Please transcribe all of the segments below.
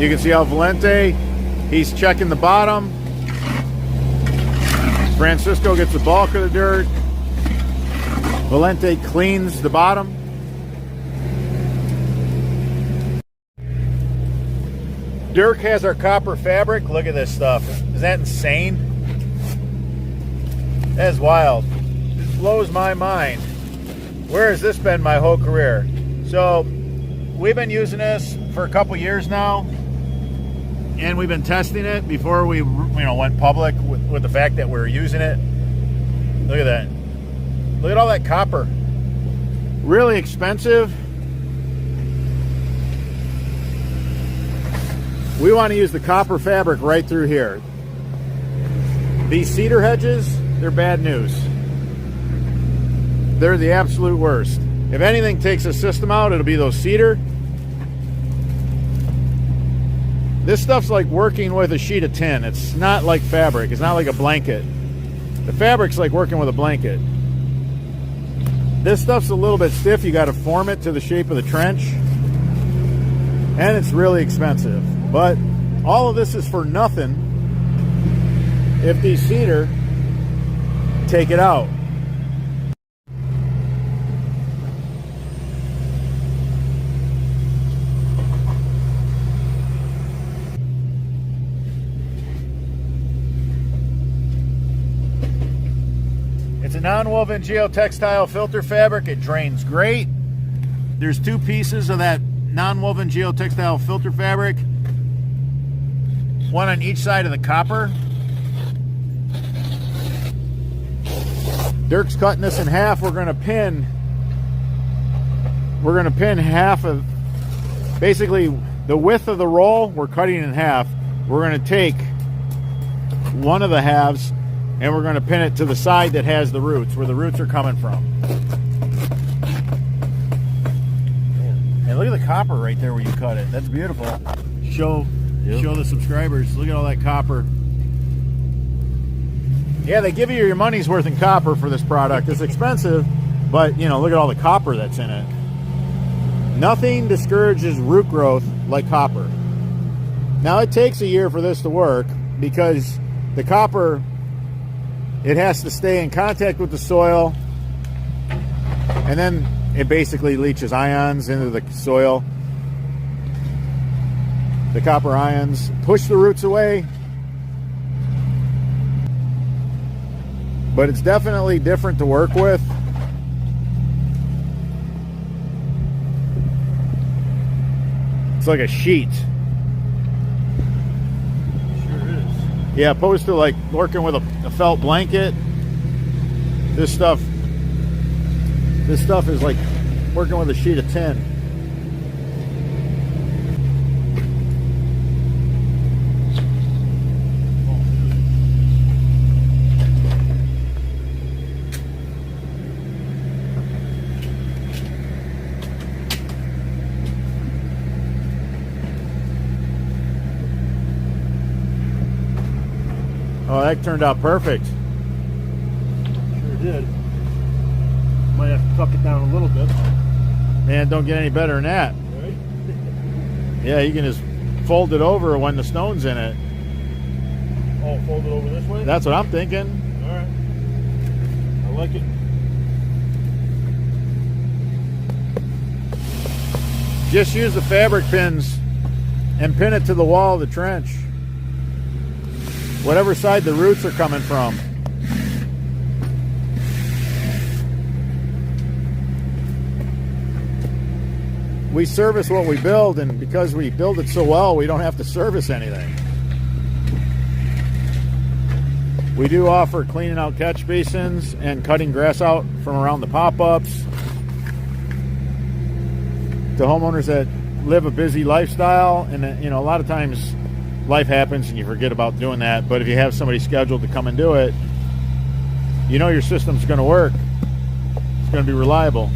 You can see how Valente, he's checking the bottom. Francisco gets the bulk of the dirt. Valente cleans the bottom. Dirk has our copper fabric. Look at this stuff. Is that insane? That is wild. It blows my mind. Where has this been my whole career? So we've been using this for a couple years now, and we've been testing it before we went public with the fact that we're using it. Look at that. Look at all that copper. Really expensive. We want to use the copper fabric right through here. These cedar hedges, they're bad news. They're the absolute worst. If anything takes a system out, it'll be those cedar. This stuff's like working with a sheet of tin. It's not like fabric. It's not like a blanket. The fabric's like working with a blanket. This stuff's a little bit stiff. You got to form it to the shape of the trench. And it's really expensive. But all of this is for nothing if these cedar take it out. It's a non-woven geotextile filter fabric. It drains great. There's two pieces of that non-woven geotextile filter fabric. One on each side of the copper. Dirk's cutting this in half. We're gonna pin half of, basically the width of the roll, we're cutting in half. We're gonna take one of the halves and we're gonna pin it to the side that has the roots, where the roots are coming from. And look at the copper right there where you cut it. That's beautiful. Show the subscribers. Look at all that copper. Yeah, they give you your money's worth in copper for this product. It's expensive, but look at all the copper that's in it. Nothing discourages root growth like copper. Now it takes a year for this to work because the copper, it has to stay in contact with the soil, and then it basically leaches ions into the soil. The copper ions push the roots away, but it's definitely different to work with. It's like a sheet. Sure is. Yeah, opposed to like working with a felt blanket. This stuff is like working with a sheet of tin. Oh, that turned out perfect. Sure did. Might have to tuck it down a little bit. Man, don't get any better than that. Right? Yeah, you can just fold it over when the stone's in it. Oh, fold it over this way? That's what I'm thinking. All right. I like it. Just use the fabric pins and pin it to the wall of the trench. Whatever side the roots are coming from. We service what we build, and because we build it so well, we don't have to service anything. We do offer cleaning out catch basins and cutting grass out from around the pop-ups to homeowners that live a busy lifestyle, and a lot of times life happens and you forget about doing that. But if you have somebody scheduled to come and do it, your system's going to work. It's going to be reliable.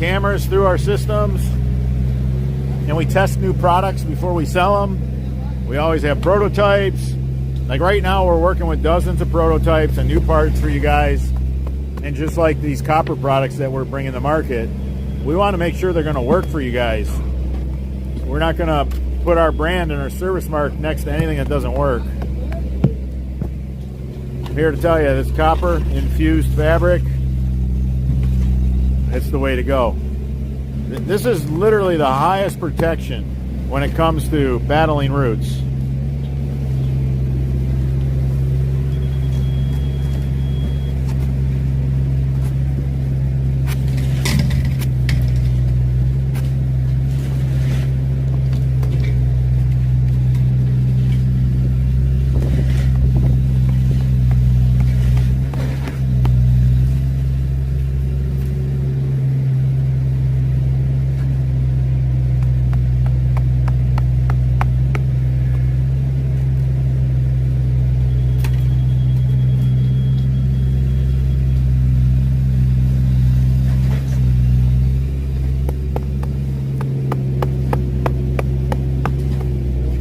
cameras through our systems, and we test new products before we sell them. We always have prototypes. Like right now, we're working with dozens of prototypes and new parts for you guys. And just like these copper products that we're bringing to market, we want to make sure they're going to work for you guys. We're not going to put our brand and our service mark next to anything that doesn't work. I'm here to tell you, this copper infused fabric, it's the way to go. This is literally the highest protection when it comes to battling roots.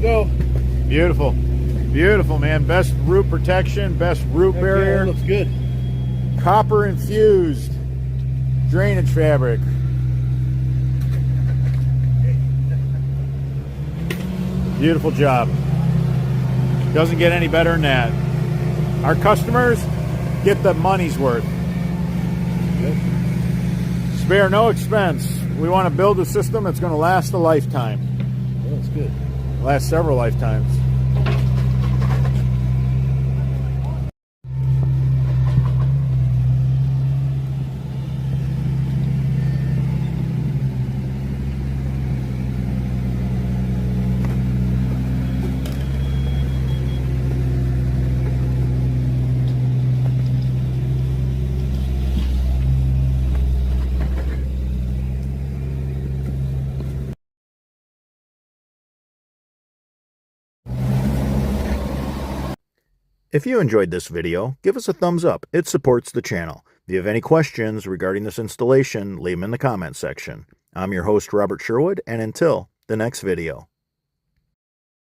Go. Beautiful. Beautiful, man. Best root protection, best root barrier. Looks good. Copper infused drainage fabric. Beautiful job. Doesn't get any better than that. Our customers get the money's worth. Yep. Spare no expense. We want to build a system that's going to last a lifetime. Yeah, that's good. Last several lifetimes. If you enjoyed this video, give us a thumbs up. It supports the channel. If you have any questions regarding this installation, leave them in the comments section. I'm your host, Robert Sherwood, and until the next video.